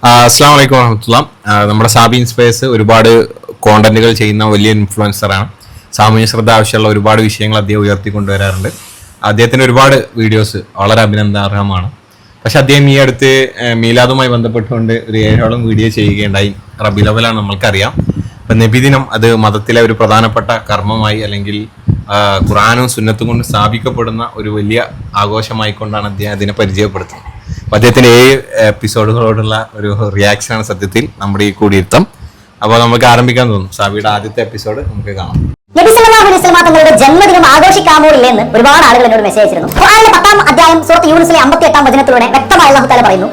അസ്സാം വലൈക്കും വറഹമത്തുള്ള. നമ്മുടെ സാബി സ്പേസ് ഒരുപാട് കോണ്ടന്റുകൾ ചെയ്യുന്ന വലിയ ഇൻഫ്ലുവൻസറാണ്. സാമൂഹ്യ ശ്രദ്ധ ആവശ്യമുള്ള ഒരുപാട് വിഷയങ്ങൾ അദ്ദേഹം ഉയർത്തിക്കൊണ്ടുവരാറുണ്ട്. അദ്ദേഹത്തിൻ്റെ ഒരുപാട് വീഡിയോസ് വളരെ അഭിനന്ദനാർഹമാണ്. പക്ഷെ അദ്ദേഹം ഈ അടുത്ത് മീലാദുമായി ബന്ധപ്പെട്ടുകൊണ്ട് ഒരു 7ഓളം വീഡിയോ ചെയ്യുകയുണ്ടായി. റബീഉൽ അവ്വലാണ് നമ്മൾക്കറിയാം. അപ്പം നബിദിനം അത് മതത്തിലെ ഒരു പ്രധാനപ്പെട്ട കർമ്മമായി അല്ലെങ്കിൽ ഖുർആനും സുന്നത്തും കൊണ്ട് സ്ഥാപിക്കപ്പെടുന്ന ഒരു വലിയ ആഘോഷമായിക്കൊണ്ടാണ് അദ്ദേഹം അതിനെ പരിചയപ്പെടുത്തുന്നത്. അപ്പം അദ്ദേഹത്തിൻ്റെ 7 എപ്പിസോഡുകളോടുള്ള ഒരു റിയാക്ഷനാണ് സത്യത്തിൽ നമ്മുടെ ഈ കൂടിയിരുത്തം. അപ്പോൾ നമുക്ക് ആരംഭിക്കാൻ തോന്നും. സാബിയുടെ ആദ്യത്തെ എപ്പിസോഡ് നമുക്ക് കാണാം. നബി സല്ലല്ലാഹു അലൈഹി വസല്ലം തങ്ങളുടെ ജന്മദിനം ആഘോഷിക്കാമോ ഇല്ലെന്ന് ഒരുപാട് ആളുകൾ എന്നോട് മെസ്സേജ് അയച്ചിരുന്നു. ഖുർആനിലെ 10-ാം അധ്യായം സൂറത്ത് യൂനുസിലെ 58-ാം വചനത്തിലൂടെ വ്യക്തമായി അല്ലാഹു തആല പറയുന്നു,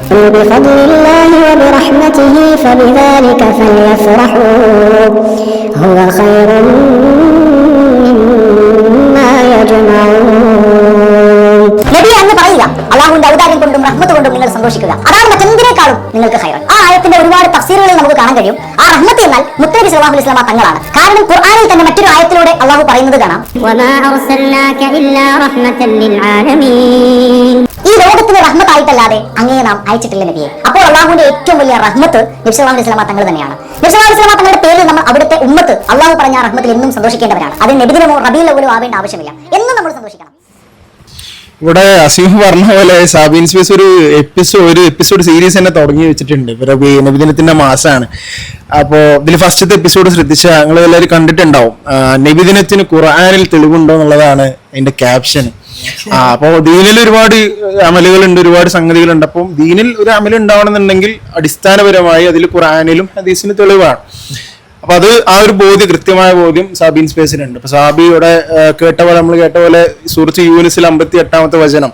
നബി എന്ന് പറയുക അല്ലാഹുവിന്റെ ഔദാര്യം കൊണ്ടും റഹ്മത്ത് കൊണ്ടും നിങ്ങൾ സന്തോഷിക്കുക, അതാണ് മറ്റെന്തിനേക്കാളും നിങ്ങൾക്ക് ഖൈർ. ആ ആയത്തിന്റെ ഒരുപാട് തഫ്സീറുകളിൽ നമുക്ക് കാണാൻ കഴിയും. ആ റഹ്മത്ത് എന്നാൽ മുത്തനബി സല്ലല്ലാഹു അലൈഹി വസല്ലം തങ്ങളാണ്. കാരണം ഖുർആനിൽ തന്നെ മറ്റൊരു ആയത്തിലൂടെ അല്ലാഹു പറയുന്നത് കാണാം, ഈ ലോകത്തിന് റഹ്മത്തായിട്ടല്ലാതെ അങ്ങേ നാം അയച്ചിട്ടില്ല നബിയെ. അപ്പോൾ അല്ലാഹുവിന്റെ ഏറ്റവും വലിയ റഹ്മത്ത് നബി സല്ലല്ലാഹു അലൈഹി വസല്ലം തങ്ങൾ തന്നെയാണ്. നബി സല്ലല്ലാഹു അലൈഹി വസല്ലം തങ്ങളുടെ പേരിൽ നമ്മൾ അവിടുത്തെ ഉമ്മത്ത് അല്ലാഹു പറഞ്ഞ റഹ്മത്തിൽ എന്നും സന്തോഷിക്കേണ്ടവരാണ്. അത് നബിദിനമോ റബീഉൽ അവ്വലോ ആവേണ്ട ആവശ്യമില്ല, എന്നും നമ്മൾ സന്തോഷിക്കണം. ഇവിടെ അസീം പറഞ്ഞ പോലെ സാബിൻ സ്പേസ് ഒരു എപ്പിസോഡ് സീരീസ് തന്നെ തുടങ്ങി വെച്ചിട്ടുണ്ട്. നബിദിനത്തിന്റെ മാസമാണ്. അപ്പോൾ ഇതിൽ ഫസ്റ്റത്തെ എപ്പിസോഡ് ശ്രദ്ധിച്ചാൽ നിങ്ങൾ എല്ലാവരും കണ്ടിട്ടുണ്ടാവും. നബിദിനത്തിന് ഖുർആനിൽ തെളിവുണ്ടോ എന്നുള്ളതാണ് അതിന്റെ ക്യാപ്ഷൻ. അപ്പോൾ ദീനിൽ ഒരുപാട് അമലുകളുണ്ട്, ഒരുപാട് സംഗതികളുണ്ട്. അപ്പം ദീനിൽ ഒരു അമൽ ഉണ്ടാവണമെന്നുണ്ടെങ്കിൽ അടിസ്ഥാനപരമായി അതിൽ ഖുർആനിലും ഹദീസിന് തെളിവാണ്. അപ്പൊ അത് ആ ഒരു ബോധ്യം, കൃത്യമായ ബോധ്യം സാബിൻ സ്പേസിലുണ്ട്. അപ്പൊ സാബിയുടെ നമ്മൾ കേട്ട പോലെ സൂറത്ത് യൂനുസിൽ 58-ാമത്തെ വചനം,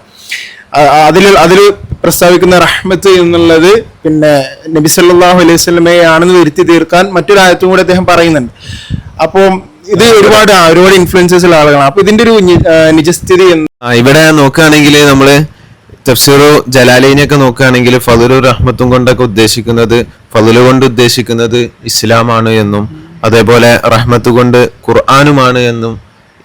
അതിൽ പ്രസ്താവിക്കുന്ന റഹ്മത്ത് എന്നുള്ളത് പിന്നെ നബി സല്ലല്ലാഹു അലൈഹി വസല്ലമയെ ആണെന്ന് വരുത്തി തീർക്കാൻ മറ്റൊരു ആയത്തും കൂടെ അദ്ദേഹം പറയുന്നുണ്ട്. അപ്പോൾ ഇത് ഒരുപാട് ഇൻഫ്ലുവൻസസ് ഉള്ള ആളുകളാണ്. അപ്പൊ ഇതിന്റെ ഒരു നിജസ്ഥിതി ഇവിടെ നോക്കുകയാണെങ്കിൽ നമ്മള് തഫ്സീറു ജലാലൈനെയൊക്കെ നോക്കുകയാണെങ്കിൽ ഫളുൽ റഹ്മത്തും കൊണ്ടൊക്കെ ഉദ്ദേശിക്കുന്നത്, ഫളുൽ കൊണ്ട് ഉദ്ദേശിക്കുന്നത് ഇസ്ലാമാണ് എന്നും അതേപോലെ റഹ്മത്ത് കൊണ്ട് ഖുർആനുമാണ് എന്നും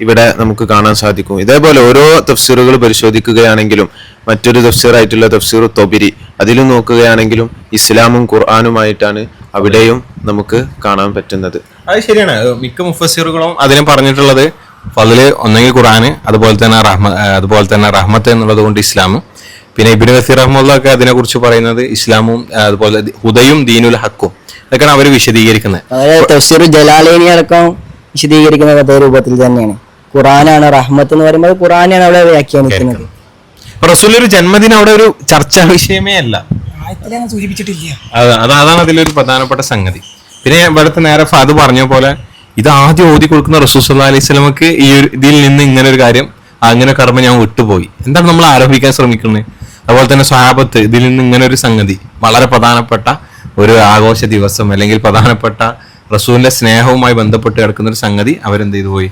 ഇവിടെ നമുക്ക് കാണാൻ സാധിക്കും. ഇതേപോലെ ഓരോ തഫ്സീറുകൾ പരിശോധിക്കുകയാണെങ്കിലും മറ്റൊരു തഫ്സീറായിട്ടുള്ള തഫ്സീറു തൊബിരി അതിലും നോക്കുകയാണെങ്കിലും ഇസ്ലാമും ഖുർആനുമായിട്ടാണ് അവിടെയും നമുക്ക് കാണാൻ പറ്റുന്നത്. അത് ശരിയാണ്. മിക്ക മുഫസ്സിറുകളും അതിനെ പറഞ്ഞിട്ടുള്ളത് ഫളുൽ ഒന്നെങ്കിൽ ഖുർആന്, അതുപോലെ തന്നെ റഹ്മത്ത് എന്നുള്ളത് കൊണ്ട് ഇസ്ലാമും. പിന്നെ ഇബ്നു കസീർ റഹ്മത്തുള്ളാഹി അതിനെ കുറിച്ച് പറയുന്നത് ഇസ്ലാമും അതുപോലെ ഹുദയും ദീനുൽ ഹക്കും, ഇതൊക്കെയാണ് അവർ വിശദീകരിക്കുന്നത്. തഫ്സീർ ജലാലൈനി അടക്കം വിശദീകരിക്കുന്നത് അതേ രൂപത്തിൽ തന്നെയാണ്. ഖുർആനാണ് റഹ്മത്ത് എന്ന് പറയുമ്പോൾ ഖുർആനാണ് അവിടെ വ്യാഖ്യാനിക്കുന്നത്. റസൂൽ ഒരു ജന്മദിനം അവിടെ ഒരു ചർച്ചാ വിഷയമേ അല്ല, സൂചിപ്പിച്ചിട്ടില്ല. അതാണ് അതിലൊരു പ്രധാനപ്പെട്ട സംഗതി. പിന്നെ ഇവിടുത്തെ നേരെ ഫാദ് പറഞ്ഞ പോലെ ഇത് ആദ്യം ഓതി കൊടുക്കുന്ന റസൂൽ സല്ലല്ലാഹു അലൈഹി വസല്ലമക്ക് ഈ ഒരു ഇതിൽ നിന്ന് ഇങ്ങനെ ഒരു കാര്യം, അങ്ങനെ കർമ്മം ഞാൻ വിട്ടുപോയി, എന്താണ് നമ്മൾ ആരോപിക്കാൻ ശ്രമിക്കുന്നത്. അതുപോലെ തന്നെ സ്വഹാബത്ത് ഇതിൽ നിന്ന് ഇങ്ങനെ ഒരു സംഗതി, വളരെ പ്രധാനപ്പെട്ട ഒരു ആഘോഷ ദിവസം അല്ലെങ്കിൽ പ്രധാനപ്പെട്ട റസൂലിന്റെ സ്നേഹവുമായി ബന്ധപ്പെട്ട് കിടക്കുന്ന ഒരു സംഗതി അവരെന്ത് ചെയ്തു പോയി,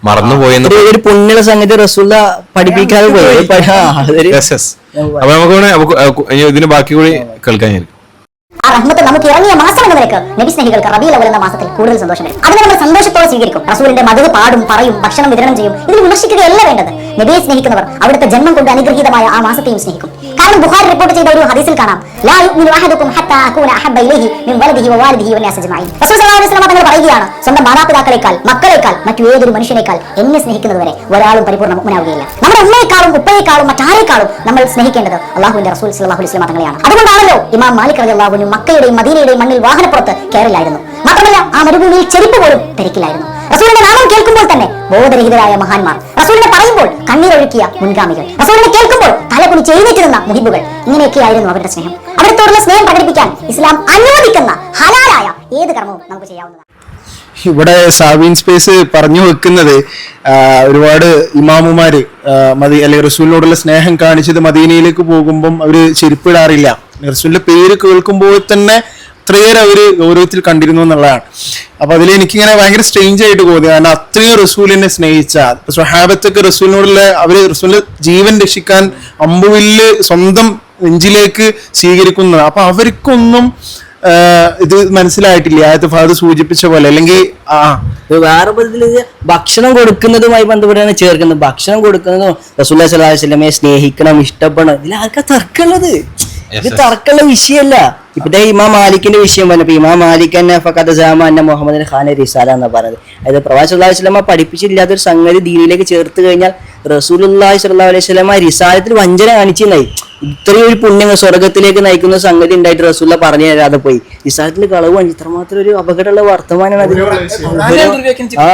മറന്നുപോയി. ഒരു പുണ്യ സംഗതി റസൂല പഠിപ്പിക്കാതെ പോയി. അപ്പൊ നമുക്ക് ഇതിന് ബാക്കി കൂടി കേൾക്കാൻ ഞാൻ. ആ റഹ്മത്ത് നമുക്ക് ഇറങ്ങിയ മാസം എന്ന നിലക്ക് നബി സ്നേഹികൾക്ക് റബീഉൽ അവ്വൽ എന്ന മാസത്തിൽ കൂടുതൽ സന്തോഷം വരും. അതിനെ നമ്മൾ സന്തോഷത്തോടെ സ്വീകരിക്കും. റസൂലിന്റെ മദഹ് പാടും, പറയും, ഭക്ഷണം വിതരണം ചെയ്യും. ഇതിൽ വിമർശിക്കുകയല്ല വേണ്ടത്. നബിയെ സ്നേഹിക്കുന്നവർ അവിടുത്തെ ജന്മം കൊണ്ട് അനുഗ്രഹീതമായ ആ മാസത്തെയും സ്നേഹിക്കും. കാരണം ബുഖാരി റിപ്പോർട്ട് ചെയ്ത ഒരു ഹദീസിൽ കാണാം, ലാ യുഅ്മിനു അഹദുക്കും ഹത്താ അകൂന അഹബ്ബ ഇലൈഹി മിൻ വലദിഹി വവാലിദിഹി വന്നാസ് അജ്മഈൻ. റസൂൽ സല്ലല്ലാഹു അലൈഹി വസല്ലം തങ്ങൾ പറയുകയാണ്, സ്വന്തം മാതാപിതാക്കളെക്കാൾ, മക്കളെക്കാൾ, മറ്റു ഏതൊരു മനുഷ്യനേക്കാൾ എന്നെ സ്നേഹിക്കുന്നതുവരെ ഒരാളും പരിപൂർണ്ണ മുഅ്മിനാവുകയില്ല. നമ്മുടെ ഉമ്മയെക്കാളും ഉപ്പയെക്കാളും മറ്റാരെക്കാളും നമ്മൾ സ്നേഹിക്കേണ്ടത് അല്ലാഹുവിന്റെ റസൂൽ സല്ലല്ലാഹു അലൈഹി വസല്ലം തങ്ങളെയാണ്. അതുകൊണ്ടാണല്ലോ ഇമാം മാലിക് റളിയല്ലാഹു അൻഹു മക്കയുടെയും മദീനയുടെയും മണ്ണിൽ വാഹനപ്പുറത്ത് കയറില്ലായിരുന്നു. മാത്രമല്ല ആ മരുഭൂമിയിൽ ചെരുപ്പ് പോലും ധരിക്കില്ലായിരുന്നു. റസൂലിന്റെ നാമം കേൾക്കുമ്പോൾ തന്നെ ബോധരഹിതരായ മഹാന്മാർ, റസൂലിനെ പറയുമ്പോൾ കണ്ണീരൊഴുക്കിയ മുൻഗാമികൾ, റസൂലിനെ കേൾക്കുമ്പോൾ തലകുനി ചെയ്തിട്ട് നിന്ന മുഹിബുകൾ, ഇങ്ങനെയൊക്കെയായിരുന്നു അവരുടെ സ്നേഹം. അവിടത്തോടുള്ള സ്നേഹം പ്രകടിപ്പിക്കാൻ ഇസ്ലാം അനുവദിക്കുന്ന ഹലാലായ ഏത് കർമ്മവും നമുക്ക് ചെയ്യാവുന്നതാണ്. ഇവിടെ സാബിൻ സ്പേസ് പറഞ്ഞു വെക്കുന്നത് ഒരുപാട് ഇമാമുമാര് അല്ലെങ്കിൽ റസൂലിനോടുള്ള സ്നേഹം കാണിച്ചത് മദീനയിലേക്ക് പോകുമ്പം അവര് ചെരുപ്പിടാറില്ല. റസൂലിന്റെ പേര് കേൾക്കുമ്പോൾ തന്നെ അത്രയേറെ അവര് ഗൗരവത്തിൽ കണ്ടിരുന്നു എന്നുള്ളതാണ്. അപ്പൊ അതിൽ എനിക്കിങ്ങനെ ഭയങ്കര സ്ട്രേഞ്ച് ആയിട്ട് തോന്നി. കാരണം അത്രയും റസൂലിനെ സ്നേഹിച്ച സ്വഹാബത്തൊക്കെ റസൂലിനോടുള്ള അവര് റസൂലിന്റെ ജീവൻ രക്ഷിക്കാൻ അമ്പുവില്ല് സ്വന്തം നെഞ്ചിലേക്ക് സ്വീകരിക്കുന്നത്. അപ്പൊ അവർക്കൊന്നും ഇത് മനസ്സിലായിട്ടില്ല. ആദ്യത്തെ ഫാദർ സൂചിപ്പിച്ച പോലെ, അല്ലെങ്കിൽ വേറെ പദ്ധതിയിൽ ഭക്ഷണം കൊടുക്കുന്നതുമായി ബന്ധപ്പെട്ടാണ് ചേർക്കുന്നത്. ഭക്ഷണം കൊടുക്കുന്നതും റസൂലുള്ളാഹി സ്വല്ലല്ലാഹു അലൈഹി വസല്ലമയെ സ്നേഹിക്കണം, ഇഷ്ടപ്പെടണം, ഇതിൽ ആർക്കാ തർക്കമുള്ളത്? ഇത് തർക്കമുള്ള വിഷയമല്ല. ഇപ്പത്തെ ഇമാം മാലിക്കിന്റെ വിഷയം പറഞ്ഞപ്പോ ഇമാം മാലിക് തന്നെ മുഹമ്മദ് ഖാൻ റിസാല എന്നാ പറഞ്ഞത്. അതായത് പ്രവാചകൻ സ്വല്ലല്ലാഹു അലൈഹി വസല്ലമ പഠിപ്പിച്ചില്ലാത്തൊരു സംഗതി ദീനിലേക്ക് ചേർത്ത് കഴിഞ്ഞാൽ റസൂലുള്ളാഹി സ്വല്ലല്ലാഹു അലൈഹി വസല്ലമ റിസാലത്തിൽ വഞ്ചന കാണിച്ചെന്നായി. ഇത്രയും ഒരു പുണ്യങ്ങൾ സ്വർഗത്തിലേക്ക് നയിക്കുന്ന സംഗതി ഉണ്ടായിട്ട് റസൂലുള്ള പറഞ്ഞു തരാതെ പോയി. റിസാലത്തിൽ കളവ് കാണിച്ചു. ഇത്രമാത്രം ഒരു അപകടമുള്ള വർത്തമാനമാണ് അതിൽ. ആ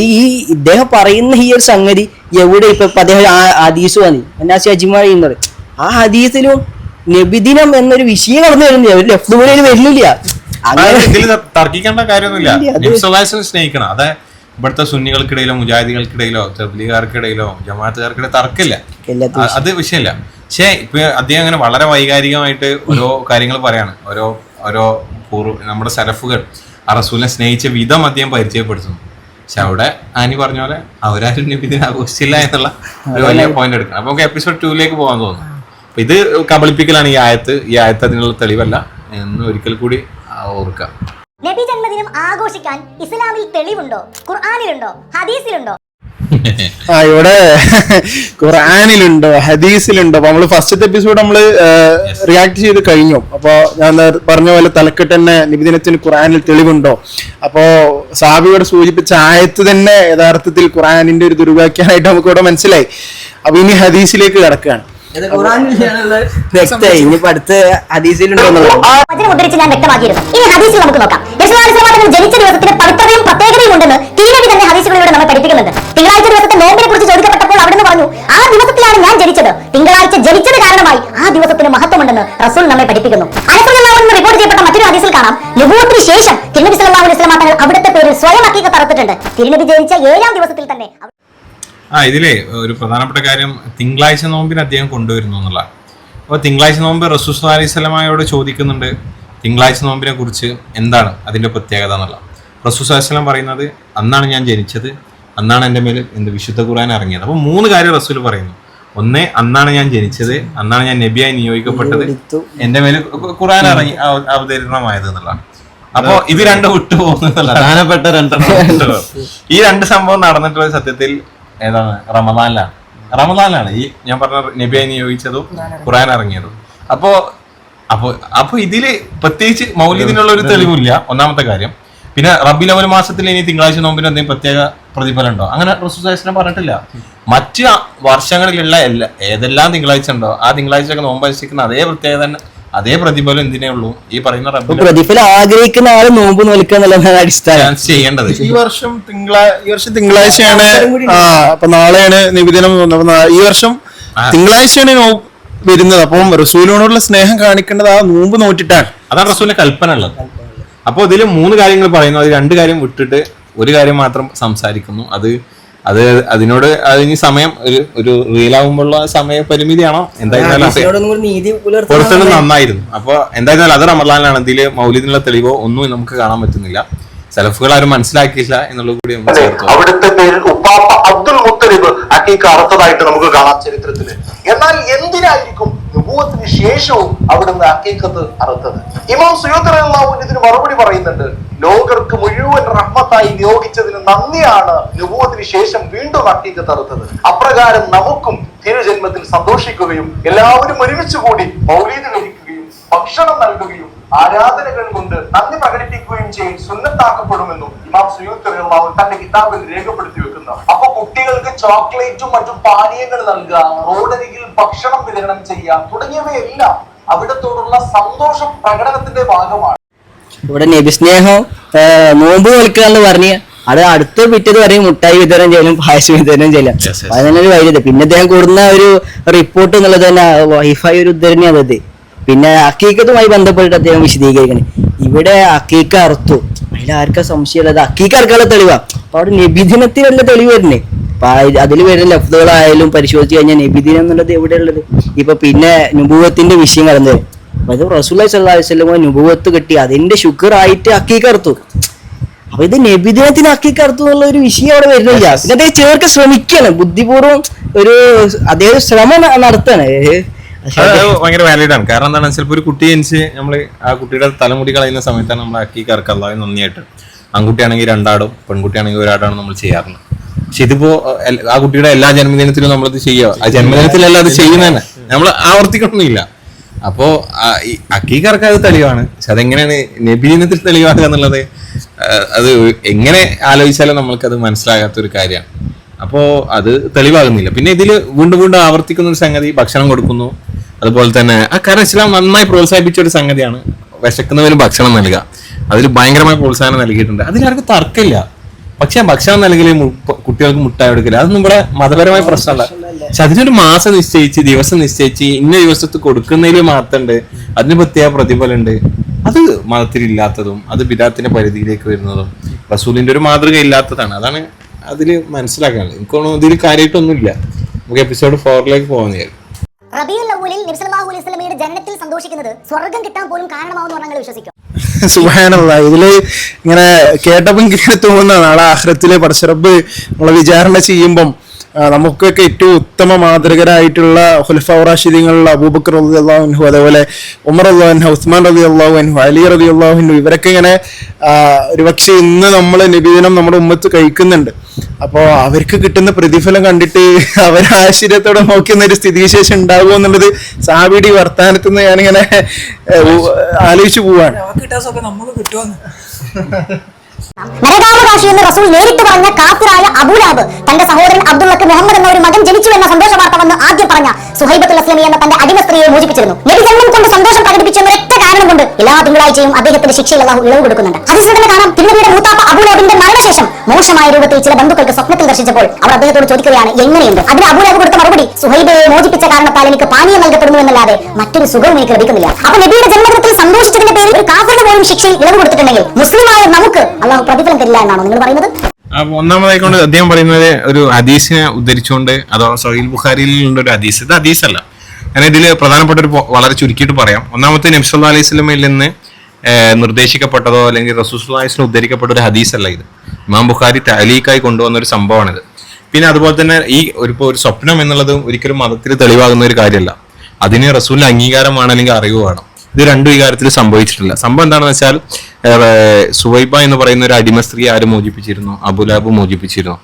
ഈ ഇദ്ദേഹം പറയുന്ന ഈ ഒരു സംഗതി എവിടെ ഇപ്പൊ അദ്ദേഹം ഹദീസ് വന്നി അന്നാസി അജ്മാ ചെയ്യുന്നത് ആ ഹദീസിലും നബിദിനം എന്നൊരു വിഷയം കടന്നു വരുന്നില്ല. ഒരു ലെഫ്റ്റ് മൂലയിൽ വരുന്നില്ല. തർക്കിക്കേണ്ട കാര്യമൊന്നുമില്ല. സ്നേഹിക്കണം. അതെ ഇവിടുത്തെ സുന്നികൾക്കിടയിലോ മുജാഹിദികൾക്കിടയിലോ തബ്ലീഗുകാർക്കിടയിലോ ജമാഅത്തുകാർക്കിടയിലോ തർക്കമില്ല, അത് വിഷയമില്ല. പക്ഷേ ഇപ്പൊ അദ്ദേഹം അങ്ങനെ വളരെ വൈകാരികമായിട്ട് ഓരോ കാര്യങ്ങൾ പറയാണ്. ഓരോ നമ്മുടെ സലഫുകൾ ആ റസൂലിനെ സ്നേഹിച്ച വിധം അദ്ദേഹം പരിചയപ്പെടുത്തുന്നു. പക്ഷെ അവിടെ ആനി പറഞ്ഞ പോലെ അവരാരും നബിദിനം ആഘോഷിച്ചില്ല എന്നുള്ള ഒരു വലിയ പോയിന്റ് എടുക്കണം. അപ്പൊ നമുക്ക് എപ്പിസോഡ് 2 പോകാൻ തോന്നുന്നു. അപ്പൊ ഇത് കബളിപ്പിക്കലാണ് ഈ ആയത്ത് അതിനുള്ള തെളിവല്ല എന്ന് ഒരിക്കൽ കൂടി ഓർക്കുക. നബി ജന്മദിനം ആഘോഷിക്കാൻ ഇസ്ലാമിൽ തെളിവുണ്ടോ? ഖുർആനിലുണ്ടോ? ഹദീസിലുണ്ടോ? ഇവിടെ ഖുർആനിലുണ്ടോ ഹദീസിലുണ്ടോ? അപ്പൊ നമ്മള് ഫസ്റ്റത്തെ എപ്പിസോഡ് നമ്മള് റിയാക്ട് ചെയ്ത് കഴിഞ്ഞു. അപ്പൊ ഞാൻ പറഞ്ഞ പോലെ തലക്കെട്ട് തന്നെ നബിദിനത്തിന് ഖുർആനിൽ തെളിവുണ്ടോ? അപ്പോ സാബിയോട് സൂചിപ്പിച്ച ആയത്ത് തന്നെ യഥാർത്ഥത്തിൽ ഖുർആനിന്റെ ഒരു ദുർവ്യാഖ്യാനായിട്ട് നമുക്ക് ഇവിടെ മനസ്സിലായി. അപ്പൊ ഇനി ഹദീസിലേക്ക് കടക്കുകയാണ്. വചനം ഉദ്ധരിച്ച് ഞാൻ വ്യക്തമാക്കിയിരുന്നു. ഇനി ഹദീസിൽ നമുക്ക് നോക്കാം. ജനിച്ച ദിവസത്തിന് പവിത്രതയും പ്രത്യേകതയും ഉണ്ടെന്ന് തിരുനബി തന്നെ ഹദീസുകളിലൂടെ നമ്മെ പഠിപ്പിക്കുന്നുണ്ട്. തിങ്കളാഴ്ച ദിവസത്തെ നോമ്പിനെ കുറിച്ച് ചോദിക്കപ്പെട്ടപ്പോൾ അവിടുന്ന് പറഞ്ഞു, ആ ദിവസത്തിലാണ് ഞാൻ ജനിച്ചത്. തിങ്കളാഴ്ച ജനിച്ചത് കാരണമായി ആ ദിവസത്തിന് മഹത്വമുണ്ടെന്ന് റസൂൽ നമ്മെ പഠിപ്പിക്കുന്നു. അനസ് റിപ്പോർട്ട് ചെയ്യപ്പെട്ട മറ്റൊരു ഹദീസിൽ കാണാം, നബുവത്തിന് ശേഷം തിരുനബി സല്ലല്ലാഹു അലൈഹി വസല്ലം തങ്ങൾ അവിടുത്തെ പേരിൽ സ്വയം അക്കീഖ അറുത്തിട്ടുണ്ട്. തിരുനബി ജനിച്ച 7-ാം ദിവസത്തിൽ തന്നെ. ഇതിലെ ഒരു പ്രധാനപ്പെട്ട കാര്യം തിങ്കളാഴ്ച നോമ്പിന് അദ്ദേഹം കൊണ്ടുവരുന്നു എന്നുള്ളതാണ്. അപ്പോൾ തിങ്കളാഴ്ച നോമ്പ് റസൂൽ സല്ലല്ലാഹു അലൈഹി വസല്ലമയോട് ചോദിക്കുന്നുണ്ട് തിങ്കളാഴ്ച നോമ്പിനെ കുറിച്ച് എന്താണ് അതിന്റെ പ്രത്യേകത എന്നുള്ളത്. റസൂൽ സല്ലല്ലാഹു അലൈഹി വസല്ലം പറയുന്നത് അന്നാണ് ഞാൻ ജനിച്ചത്, അന്നാണ് എൻ്റെ മേൽ വിശുദ്ധ ഖുർആൻ ഇറങ്ങിയത്. അപ്പോൾ 3 കാര്യം റസൂൽ പറയുന്നു. ഒന്ന്, അന്നാണ് ഞാൻ ജനിച്ചത്, അന്നാണ് ഞാൻ നബിയായി നിയോഗിക്കപ്പെട്ടത്, എൻ്റെ മേൽ ഖുർആൻ ഇറങ്ങി അവതരണമായത് എന്നുള്ളതാണ്. അപ്പോ ഇത് രണ്ടും വിട്ടുപോകുന്നതല്ല, പ്രധാനപ്പെട്ട 2 ഈ 2 സംഭവം നടന്നിട്ടുള്ള സത്യത്തിൽ ഏതാണ്? റമദാനിലാണ് ഈ ഞാൻ പറഞ്ഞ നബിയായി നിയോഗിച്ചതും ഖുർആൻ ഇറങ്ങിയതും. അപ്പൊ ഇതില് പ്രത്യേകിച്ച് മൗലിദിനുള്ള ഒരു തെളിവില്ല, ഒന്നാമത്തെ കാര്യം. പിന്നെ റബീഉൽ അവ്വൽ മാസത്തിൽ ഇനി തിങ്കളാഴ്ച നോമ്പിന് എന്തെങ്കിലും പ്രത്യേക പ്രതിഫലം ഉണ്ടോ? അങ്ങനെ റസൂൽ സല്ലല്ലാഹു അലൈഹി വസല്ലം പറഞ്ഞിട്ടില്ല. മറ്റ് വർഷങ്ങളിലുള്ള ഏതെല്ലാം തിങ്കളാഴ്ച ഉണ്ടോ ആ തിങ്കളാഴ്ചയൊക്കെ നോമ്പ് അനുഷ്ഠിക്കുന്ന അതേ പ്രത്യേകത തന്നെ, അതേ പ്രതിഫലം എന്തിനേ ഉള്ളൂ ഈ പറയുന്ന പ്രതിഫലം ആഗ്രഹിക്കുന്ന ആള് നോമ്പ് നോൽക്കാന്നുള്ളതാണ് അടിസ്ഥാനം ചെയ്യേണ്ടത്. ഈ വർഷം തിങ്കളാഴ്ചയാണ്. അപ്പൊ നാളെയാണ് നബിദിനം. ഈ വർഷം തിങ്കളാഴ്ചയാണ് വരുന്നത്. അപ്പം റസൂലിനോടുള്ള സ്നേഹം കാണിക്കേണ്ടത് ആ നോമ്പ് നോറ്റിട്ടാണ്. അതാണ് റസൂലിന്റെ കൽപ്പന ഉള്ളത്. അപ്പോൾ ഇതിൽ 3 കാര്യങ്ങൾ പറയുന്നു, അത് 2 കാര്യം വിട്ടിട്ട് ഒരു കാര്യം മാത്രം സംസാരിക്കുന്നു. അതിനോട് അതിന് സമയം ഒരു റീലാകുമ്പോഴുള്ള സമയ പരിമിതിയാണോ എന്തായാലും പുറത്തുനിന്ന് നന്നായിരുന്നു. അപ്പൊ എന്തായാലും അത് റമദാനിലാണ്. ഇതില് മൗലിദിനുള്ള തെളിവോ ഒന്നും നമുക്ക് കാണാൻ പറ്റുന്നില്ല. സലഫുകൾ ആരും മനസ്സിലാക്കിയില്ല എന്നുള്ളത് കൂടി നമുക്ക് ചേർത്തു. അവിടുത്തെ പേരിൽ ഉപ്പാപ്പ അബ്ദുൽ മുത്തലിബ് അക്കീഖ അറുത്തതായിട്ട് നമുക്ക് കാണാം ചരിത്രത്തില്. എന്നാൽ എന്തിനായിരിക്കും നുബുവത്തിന് ശേഷവും അവിടുന്ന് അക്കീഖത്ത് അറുത്തത്? ഇമാം സുയൂത്തി റളിയല്ലാഹു അൻഹു ഇതിന് മറുപടി പറയുന്നുണ്ട്. ലോകർക്ക് മുഴുവൻ റഹ്മത്തായി നിയോഗിച്ചതിന് നന്ദിയാണ് നുബുവത്തിന് ശേഷം വീണ്ടും അക്കീഖത്ത് അറുത്തത്. അപ്രകാരം നമുക്കും തിരുജന്മത്തിൽ സന്തോഷിക്കുകയും എല്ലാവരും ഒരുമിച്ച് കൂടി മൗലീദ് കഴിക്കുകയും ഭക്ഷണം നൽകുകയും ആരാധനകൾ കൊണ്ട് നന്ദി പ്രകടിപ്പിക്കുകയും ചെയ്യും സുന്നത്താക്കപ്പെടുമെന്നും ഇമാം സുയൂത്തി റളിയല്ലാഹു അൻഹു തന്റെ കിതാബിൽ രേഖപ്പെടുത്തി വെക്കുന്നു. അപ്പൊ കുട്ടികൾക്ക് ചോക്ലേറ്റും മറ്റും പാനീയങ്ങൾ നൽകുക, റോഡരികിൽ ഭക്ഷണം വിതരണം ചെയ്യുക തുടങ്ങിയവയെല്ലാം അവിടത്തോടുള്ള സന്തോഷം പ്രകടനത്തിന്റെ ഭാഗമാണ്. ഇവിടെ നബിസ്നേഹം നോമ്പ് നോൽക്കുക എന്ന് പറഞ്ഞ് അത് അടുത്ത പിറ്റേത് പറയും മുട്ടായി വിതരണം ചെയ്യലും പായസം വിതരണം ചെയ്യലും. അതിനൊരു വൈദ്യുതി. പിന്നെ അദ്ദേഹം കൂടുന്ന ഒരു റിപ്പോർട്ട് എന്നുള്ളത് തന്നെ വൈഫായി ഒരു ഉദ്ധരണിയാണ് അത്. പിന്നെ അക്കീക്കത്തുമായി ബന്ധപ്പെട്ടിട്ട് അദ്ദേഹം വിശദീകരിക്കണേ. ഇവിടെ അക്കീക്ക അറുത്തു, അതിലാർക്കാ സംശയമുള്ളത്? അക്കീക്ക അറക്കാനുള്ള തെളിവാണ്. അപ്പൊ അവിടെ നബിദിനത്തിനല്ല തെളിവ് വരുന്നേ. അപ്പൊ അതിൽ വരുന്ന ലഫ്ദുകളായാലും പരിശോധിച്ച് കഴിഞ്ഞാൽ നബിദിനം എന്നുള്ളത് എവിടെയുള്ളത്? ഇപ്പൊ പിന്നെ നുബുവത്തിന്റെ വിഷയം കടന്നത് അത് റസൂലുള്ളാഹി സ്വല്ലല്ലാഹു അലൈഹി വസല്ലം നുബുവത്ത് കിട്ടി അതിന്റെ ശുക്റായിട്ട് അക്കീക്ക അറുത്തു. അപ്പൊ ഇത് നബിദിനത്തിന് അക്കീക്ക അറുത്തു എന്നുള്ള ഒരു വിഷയം അവിടെ വരുന്നില്ല. പിന്നെ അദ്ദേഹം ചേർക്കാൻ ശ്രമിക്കാണ്, ബുദ്ധിപൂർവ്വം ഒരു അദ്ദേഹം ശ്രമം നടത്താണ്. ഭയങ്കര വാലിഡ് ആണ്. കാരണം എന്താണ്, ചിലപ്പോൾ ഒരു കുട്ടി ജനിച്ച് നമ്മൾ ആ കുട്ടിയുടെ തലമുടി കളയുന്ന സമയത്താണ് നമ്മൾ അക്കീക്ക അറുക്കുക നന്ദിയായിട്ട്. ആൺകുട്ടിയാണെങ്കിൽ 2 ആടും പെൺകുട്ടിയാണെങ്കിൽ 1 ആടാണ് നമ്മൾ ചെയ്യാറുള്ളത്. പക്ഷെ ഇതിപ്പോ ആ കുട്ടിയുടെ എല്ലാ ജന്മദിനത്തിലും നമ്മളിത് ചെയ്യുക, ആ ജന്മദിനത്തിലല്ല അത് ചെയ്യുന്നതന്നെ, നമ്മൾ ആവർത്തിക്കണമെന്നില്ല. അപ്പോ ഈ അക്കീക്കർക്ക് അത് തെളിവാണ്. പക്ഷെ അതെങ്ങനെയാണ് നബിദിനത്തിൽ തെളിവാക്കുക എന്നുള്ളത് അത് എങ്ങനെ ആലോചിച്ചാലും നമ്മൾക്കത് മനസ്സിലാകാത്തൊരു കാര്യമാണ്. അപ്പോൾ അത് തെളിവാകുന്നില്ല. പിന്നെ ഇതിൽ വീണ്ടും വീണ്ടും ആവർത്തിക്കുന്ന ഒരു സംഗതി ഭക്ഷണം കൊടുക്കുന്നു. അതുപോലെ തന്നെ കാരണം ഇസ്ലാം നന്നായി പ്രോത്സാഹിപ്പിച്ച ഒരു സംഗതിയാണ് വിശക്കുന്നവന് ഭക്ഷണം നൽകുക. അതിൽ ഭയങ്കരമായ പ്രോത്സാഹനം നൽകിയിട്ടുണ്ട്. അതിലാർക്കും തർക്കമില്ല. പക്ഷെ ഭക്ഷണം നൽകല് കുട്ടികൾക്ക് മുട്ടായി കൊടുക്കില്ല, അതൊന്നും ഇവിടെ മതപരമായ പ്രശ്നമല്ല. പക്ഷെ അതിനൊരു മാസം നിശ്ചയിച്ച് ദിവസം നിശ്ചയിച്ച് ഇന്ന ദിവസത്ത് കൊടുക്കുന്നതിൽ മാത്രമുണ്ട്, അതിന് പ്രത്യേക പ്രതിഫലമുണ്ട്. അത് മതത്തിലില്ലാത്തതും അത് ബിദഅത്തിന്റെ പരിധിയിലേക്ക് വരുന്നതും റസൂലിന്റെ ഒരു മാതൃക ഇല്ലാത്തതാണ്. അതാണ് അതിൽ മനസ്സിലാക്കാനുള്ളത്. എനിക്ക് തോന്നുന്നു ഇതിൽ കാര്യമായിട്ടൊന്നുമില്ല. നമുക്ക് എപ്പിസോഡ് 4 പോകുന്നതായിരുന്നു. റബീഉൽ അവ്വലിൽ നബി സല്ലല്ലാഹു അലൈഹി വസല്ലമയുടെ ജന്നത്തിൽ സന്തോഷിക്കുന്നത് സ്വർഗ്ഗം കിട്ടാൻ പോലും കാരണമാവുമെന്ന് പറഞ്ഞാൽ വിശ്വസിക്കും. സുബ്ഹാനല്ലാഹ്. ഇതില് ഇങ്ങനെ കേട്ടപ്പം ഇങ്ങനെ തോന്നുന്ന നാളെ ആഖിറത്തിലെ പടച്ചറബ്ബ് നമ്മളെ വിചാരണ ചെയ്യുമ്പം നമുക്കൊക്കെ ഏറ്റവും ഉത്തമ മാതൃകരായിട്ടുള്ള ഖുലഫാ റാഷിദീങ്ങളുള്ള അബൂബക്കർ റളിയല്ലാഹു അൻഹു, അതേപോലെ ഉമർ റളിയല്ലാഹു അൻഹു, ഉസ്മാൻ റളിയല്ലാഹു അൻഹു, അലി റളിയല്ലാഹു അൻഹു, ഇവരൊക്കെ ഇങ്ങനെ ഒരുപക്ഷെ ഇന്ന് നമ്മൾ നബിദിനം നമ്മുടെ ഉമ്മത്ത് കഴിക്കുന്നുണ്ട്. അപ്പോൾ അവർക്ക് കിട്ടുന്ന പ്രതിഫലം കണ്ടിട്ട് അവർ ആശ്ചര്യത്തോടെ നോക്കുന്ന ഒരു സ്ഥിതിവിശേഷം ഉണ്ടാകുമോ എന്നുള്ളത് സാബിയുടെ വർത്തമാനത്തിൽ നിന്ന് ഞാനിങ്ങനെ ആലോചിച്ചു പോവാണ്. നരകാവകാശി എന്ന് റസൂൽ നേരിട്ട് പറഞ്ഞ കാഫിറായ അബൂലഹബ് തന്റെ സഹോദരൻ അബ്ദുള്ളക്ക് മുഹമ്മദ് എന്ന ഒരു മകൻ ജനിച്ചു എന്ന സന്തോഷ വാർത്ത വന്ന് ആദ്യം പറഞ്ഞ സുഹൈബത്തുൽ അസ്ലമി എന്ന തന്റെ അടിമ സ്ത്രീയെ മോചിപ്പിച്ചിരുന്നു. നബി ജന്മം കൊണ്ട് സന്തോഷം പ്രകടിപ്പിച്ച ഒരൊറ്റ കാരണം കൊണ്ട് എല്ലാ തിങ്കളാഴ്ചയും അദ്ദേഹത്തിന്റെ ശിക്ഷയിൽ അല്ലാഹു ഇളവ് കൊടുക്കുന്നുണ്ട്. ഹദീസിൽ തന്നെ കാണാം, തിരുനബിയുടെ മൂത്താപ്പ അബൂലഹബിന്റെ മരണശേഷം മോശമായ രൂപത്തിൽ ചില ബന്ധുക്കൾക്ക് സ്വപ്നത്തിൽ ദർശിച്ചപ്പോൾ അവർ അദ്ദേഹത്തോട് ചോദിക്കുകയാണ് എങ്ങനെയുണ്ട്. അതിന് അബൂലഹബ് കൊടുത്ത മറുപടി, സുഹൈബയെ മോചിപ്പിച്ച കാരണത്താൽ എനിക്ക് പാനീയം നൽകപ്പെടുന്നു എന്നല്ലാതെ മറ്റൊരു സുഖവും എനിക്ക് ലഭിക്കുന്നില്ല. അപ്പൊ നബിയുടെ ജന്മദിനത്തിൽ സന്തോഷിച്ചതിന്റെ പേരിൽ ഒരു കാഫിറിന് പോലും ശിക്ഷയിൽ ഇളവ് കൊടുത്തിട്ടുണ്ടെങ്കിൽ മുസ്ലിമായ നമുക്ക് അള്ളാഹു പ്രതിഫലം തരില്ല എന്നാണോ നിങ്ങൾ പറയുന്നത്? ഒന്നാമതായിക്കൊണ്ട് അദ്ദേഹം പറയുന്നത് ഒരു ഹദീസിനെ ഉദ്ധരിച്ചുകൊണ്ട്, അതോ സഹീഹ് ബുഖാരിയിലുള്ള ഒരു ഹദീസ്, ഇത് ഹദീസല്ല. ഞാൻ ഇതിൽ പ്രധാനപ്പെട്ട ഒരു വളരെ ചുരുക്കിയിട്ട് പറയാം. ഒന്നാമത്തെ നബി സല്ലല്ലാഹു അലൈഹി വസല്ലമയിൽ നിന്ന് നിർദ്ദേശിക്കപ്പെട്ടതോ അല്ലെങ്കിൽ റസൂൽ സല്ലല്ലാഹു അലൈഹി വസല്ലം ഉദ്ധരിക്കപ്പെട്ട ഒരു ഹദീസല്ല ഇത്. ഇമാം ബുഖാരി തഅലീഖായി കൊണ്ടുവന്ന ഒരു സംഭവമാണിത്. പിന്നെ അതുപോലെ തന്നെ ഈ ഒരു സ്വപ്നം എന്നുള്ളത് ഒരിക്കലും മതത്തിൽ തെളിവാകുന്ന ഒരു കാര്യമല്ല. അതിന് റസൂലിന്റെ അംഗീകാരമാണ് അല്ലെങ്കിൽ അറിവ് വേണം. ഇത് രണ്ടു വികാരത്തിൽ സംഭവിച്ചിട്ടില്ല. സംഭവം എന്താണെന്ന് വെച്ചാൽ സുവൈബ എന്ന് പറയുന്ന ഒരു അടിമ സ്ത്രീ ആര് മോചിപ്പിച്ചിരുന്നു? അബൂലഹബ് മോചിപ്പിച്ചിരുന്നു.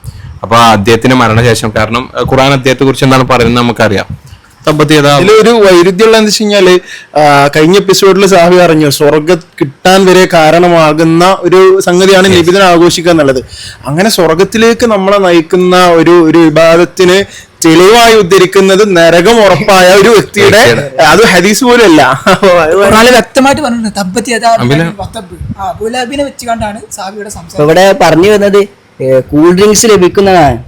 അപ്പൊ അദ്ദേഹത്തിന്റെ മരണശേഷം, കാരണം ഖുർആൻ അദ്ദേഹത്തെ കുറിച്ച് എന്താണ് പറയുന്നത് നമുക്കറിയാം. ഇതിലൊരു വൈരുദ്ധ്യമുള്ള എന്താ വെച്ച് കഴിഞ്ഞാല് കഴിഞ്ഞ എപ്പിസോഡിൽ സാഹി പറഞ്ഞു സ്വർഗം കിട്ടാൻ വരെ കാരണമാകുന്ന ഒരു സംഗതിയാണ് നബിദിനം ആഘോഷിക്കുക എന്നുള്ളത്. അങ്ങനെ സ്വർഗത്തിലേക്ക് നമ്മളെ നയിക്കുന്ന ഒരു വിഭാഗത്തിന് തെളിവായി ഉദ്ധരിക്കുന്നത് നരകം ഉറപ്പായ ഒരു വ്യക്തിയുടെ, അത് ഹദീസ് പോലും അല്ല, വ്യക്തമായിട്ട് പറഞ്ഞിട്ടുണ്ട്. ഇവിടെ പറഞ്ഞു വരുന്നത് കൂൾ ഡ്രിങ്ക്സ് ലഭിക്കുന്നതാണ്.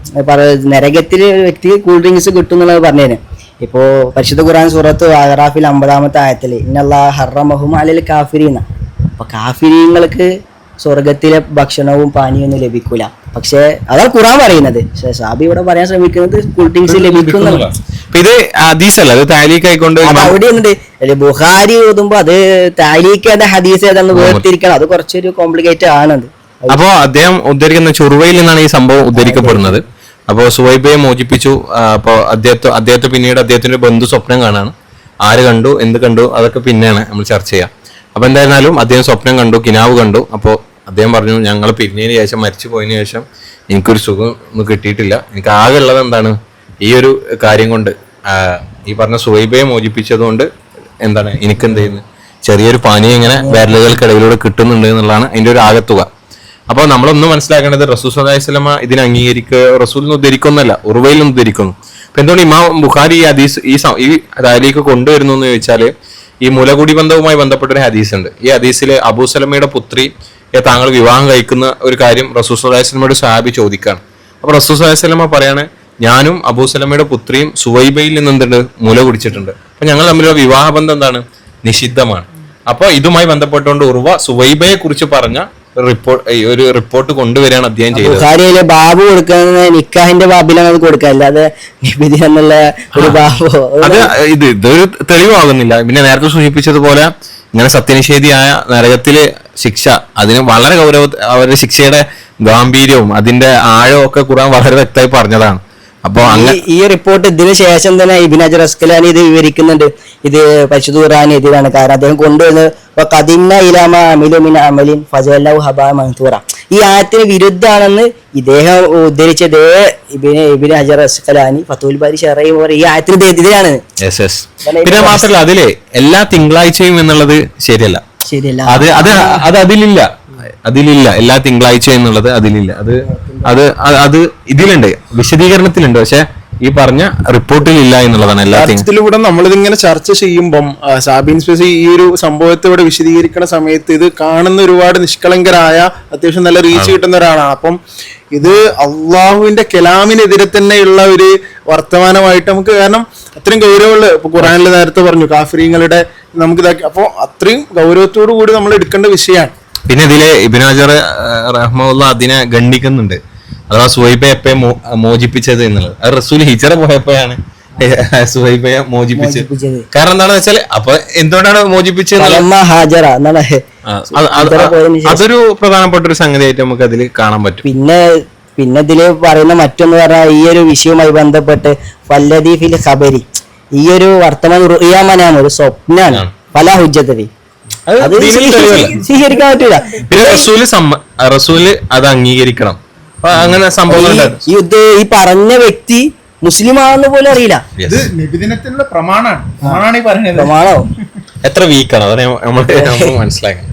നരകത്തിലെ വ്യക്തിക്ക് കൂൾ ഡ്രിങ്ക്സ് കിട്ടും എന്നുള്ളത് പറഞ്ഞേന്. ഇപ്പോ പരിശുദ്ധ ഖുർആൻ സൂറത്ത് അഅറാഫിൽ 50-ാമത്തെ ആയത്തില് ഇന്നല്ലാഹ ഹറമഹും അലൽ കാഫിരീന, അപ്പൊ കാഫിരീങ്ങൾക്ക് സ്വർഗത്തിലെ ഭക്ഷണവും പാനീയൊന്നും ലഭിക്കൂല. പക്ഷെ അതാണ് ഖുർആൻ പറയുന്നത്. പക്ഷെ സാബി ഇവിടെ പറയാൻ ശ്രമിക്കുന്നത് കൂൾ ഡ്രിങ്ക്സ് ലഭിക്കുന്നു. ഇത് ഹദീസല്ല, അത് തഅലീഖ് ആയിക്കൊണ്ട് അവിടെ ഉണ്ട്. ബുഖാരി ഓതുമ്പോ അത് തഅലീഖ് ഏതാ ഹദീസ് ഏതാന്ന് വേർതിരിക്കണം. അത് കുറച്ചൊരു കോംപ്ലിക്കേറ്റഡ് ആണത്. അപ്പോ അദ്ദേഹം ഉദ്ധരിക്കുന്ന ചുറുവയിൽ നിന്നാണ് ഈ സംഭവം ഉദ്ധരിക്കപ്പെടുന്നത്. അപ്പോൾ സുവൈബയെ മോചിപ്പിച്ചു. അപ്പോൾ അദ്ദേഹത്തെ പിന്നീട് അദ്ദേഹത്തിന്റെ ബന്ധു സ്വപ്നം കാണാണ്. ആര് കണ്ടു, എന്ത് കണ്ടു, അതൊക്കെ പിന്നെയാണ് നമ്മൾ ചർച്ച ചെയ്യാം. അപ്പൊ എന്തായിരുന്നാലും അദ്ദേഹം സ്വപ്നം കണ്ടു, കിനാവ് കണ്ടു. അപ്പോൾ അദ്ദേഹം പറഞ്ഞു, ഞങ്ങൾ പിരിഞ്ഞതിന് ശേഷം, മരിച്ചു പോയതിനു ശേഷം എനിക്കൊരു സുഖം ഒന്നും കിട്ടിയിട്ടില്ല. എനിക്ക് ആകെ ഉള്ളത് എന്താണ്, ഈ ഒരു കാര്യം കൊണ്ട്, ഈ പറഞ്ഞ സുവൈബയെ മോചിപ്പിച്ചതുകൊണ്ട് എന്താണ് എനിക്ക് എന്ത് ചെയ്യുന്നത്, ചെറിയൊരു പാനീയം ഇങ്ങനെ വിരലുകൾക്കിടയിലൂടെ കിട്ടുന്നുണ്ട് എന്നുള്ളതാണ് അതിന്റെ ഒരു ആകത്തുക. അപ്പോൾ നമ്മളൊന്നും മനസ്സിലാക്കേണ്ടത് റസൂൽ സല്ലല്ലാഹു അലൈഹി വസല്ലമ ഇതിനെ അംഗീകരിക്കുക, റസൂലിന് ഉദ്ധരിക്കുന്നല്ല, ഉറുവയിൽ നിന്ന് ഉദ്ധരിക്കുന്നു. അപ്പൊ എന്തുകൊണ്ട് ഇമാം ബുഖാരി ഈ ഹദീസ് ഈ തഅലീഖ് കൊണ്ടുവരുന്നു എന്ന് ചോദിച്ചാൽ, ഈ മുലകുടി ബന്ധവുമായി ബന്ധപ്പെട്ട ഒരു ഹദീസ് ഉണ്ട്. ഈ ഹദീസിൽ അബൂ സലമയുടെ പുത്രി താങ്കൾ വിവാഹം കഴിക്കുന്ന ഒരു കാര്യം റസൂൽ സല്ലല്ലാഹു അലൈഹി വസല്ലമയുടെ സ്വഹാബി ചോദിക്കാണ്. അപ്പൊ റസൂൽ സല്ലല്ലാഹു അലൈഹി വസല്ലമ പറയാണ്, ഞാനും അബൂ സലമയുടെ പുത്രിയും സുവൈബയിൽ നിന്ന് എന്തുണ്ട്, മുല കുടിച്ചിട്ടുണ്ട്. അപ്പൊ ഞങ്ങൾ തമ്മിലുള്ള വിവാഹബന്ധം എന്താണ്, നിഷിദ്ധമാണ്. അപ്പൊ ഇതുമായി ബന്ധപ്പെട്ടുകൊണ്ട് ഉർവ സുവൈബയെ കുറിച്ച് പറഞ്ഞ ഒരു റിപ്പോർട്ട് കൊണ്ടുവരികയാണ് അദ്ദേഹം ചെയ്തത്. ബുഖാരിയിലെ ബാബു കൊടുക്കുന്ന നിക്കാഹിന്റെ ബാബിലാണ് അത് കൊടുക്കുക, അല്ലാതെ നിബിദിനം എന്നുള്ള ഒരു ബാബു അത് ഇതൊരു തെളിവാകുന്നില്ല. പിന്നെ നേരത്തെ സൂചിപ്പിച്ചതുപോലെ ഇങ്ങനെ സത്യനിഷേധിയായ നരകത്തിലെ ശിക്ഷ, അതിന് വളരെ അവരുടെ ശിക്ഷയുടെ ഗാംഭീര്യവും അതിന്റെ ആഴവും ഒക്കെ ഖുർആൻ വളരെ വ്യക്തമായി പറഞ്ഞതാണ്. അപ്പൊ ഈ റിപ്പോർട്ട് ഇതിന് ശേഷം തന്നെ ഇബ്നു ഹജർ അസ്കലാനി ഇത് വിവരിക്കുന്നുണ്ട്. ഇത് പരിശുദ്ധ ഖുർആൻ എതിരാണ്. കാരണം അദ്ദേഹം കൊണ്ടുവരുന്നത് ഈ ആയത്തിന് വിരുദ്ധാണെന്ന് ഇദ്ദേഹം ഉദ്ധരിച്ചതേ ഇബ്നു ഹജർ അസ്ഖലാനി ഫതുൽ ബാരി ഷറഹ് ഈ ആയത്തിന് എതിരാണ്. പിന്നെ മാത്രല്ല അതിലെ എല്ലാ തിങ്കളാഴ്ചയും എന്നുള്ളത് ശരിയല്ല. അതിലില്ല എല്ലാ തിങ്കളാഴ്ച എന്നുള്ളത് അതിലില്ല. അത് ഇതിലുണ്ട്, വിശദീകരണത്തിലുണ്ട്, പക്ഷെ ഈ പറഞ്ഞ റിപ്പോർട്ടിലില്ല എന്നുള്ളതാണ്. എല്ലാ ഇതിലൂടെ നമ്മളിതിങ്ങനെ ചർച്ച ചെയ്യുമ്പം സാബിൻ സ്പേസ് ഈ ഒരു സംഭവത്തെ ഇവിടെ വിശദീകരിക്കുന്ന സമയത്ത് ഇത് കാണുന്ന ഒരുപാട് നിഷ്കളങ്കരായ അത്യാവശ്യം നല്ല റീച്ച് കിട്ടുന്ന ഒരാളാണ്. അപ്പം ഇത് അള്ളാഹുവിന്റെ കലാമിനെതിരെ തന്നെയുള്ള ഒരു വർത്തമാനമായിട്ട് നമുക്ക്, കാരണം അത്രയും ഗൗരവമുള്ള, ഇപ്പൊ ഖുറാനിൽ നേരത്തെ പറഞ്ഞു കാഫിരീങ്ങളുടെ നമുക്ക് ഇതാക്കി, അപ്പോൾ അത്രയും ഗൗരവത്തോടു കൂടി നമ്മൾ എടുക്കേണ്ട വിഷയമാണ്. പിന്നെ ഇതിലെ ഇബ്നു ഹജർ റഹ്മത്തുള്ളാഹി അതിനെ ഖണ്ഡിക്കുന്നുണ്ട്, അഥവാ സുഹൈബയെ എപ്പോ മോചിപ്പിച്ചത് എന്നുള്ളത്. അത് റസൂൽ ഹിജറ പോയപ്പോഴാണ് സുഹൈബയെ മോചിപ്പിച്ചത്. കാരണം എന്താണെന്ന് വെച്ചാല് അപ്പൊ എന്തുകൊണ്ടാണ് മോചിപ്പിച്ചത്, അതൊരു പ്രധാനപ്പെട്ട ഒരു സംഗതിയായിട്ട് നമുക്ക് അതിൽ കാണാൻ പറ്റും. പിന്നെ ഇതില് പറയുന്ന മറ്റൊന്ന് പറഞ്ഞാൽ ഈ ഒരു വിഷയവുമായി ബന്ധപ്പെട്ട് വല്ലദീ ഫിൽ ഖബരി, ഈ ഒരു വർത്തമാന റുയാമനാണ്, ഒരു സ്വപ്നാണ്, പല ഹുജ്ജത്തി അത് സ്വീകരിക്കാൻ പറ്റൂല. പിന്നെ റസൂല് അത് അംഗീകരിക്കണം. അങ്ങനെ സംഭവം ഈ പറഞ്ഞ വ്യക്തി മുസ്ലിം ആണെന്ന് പോലും അറിയില്ല. ഇത് നബിദിനത്തിനുള്ള പ്രമാണമാണ് ഈ പറയുന്നത്. പ്രമാണോ എത്ര വീക്കാണ്, അതാണ് നമ്മൾ മനസ്സിലാക്കുന്നത്.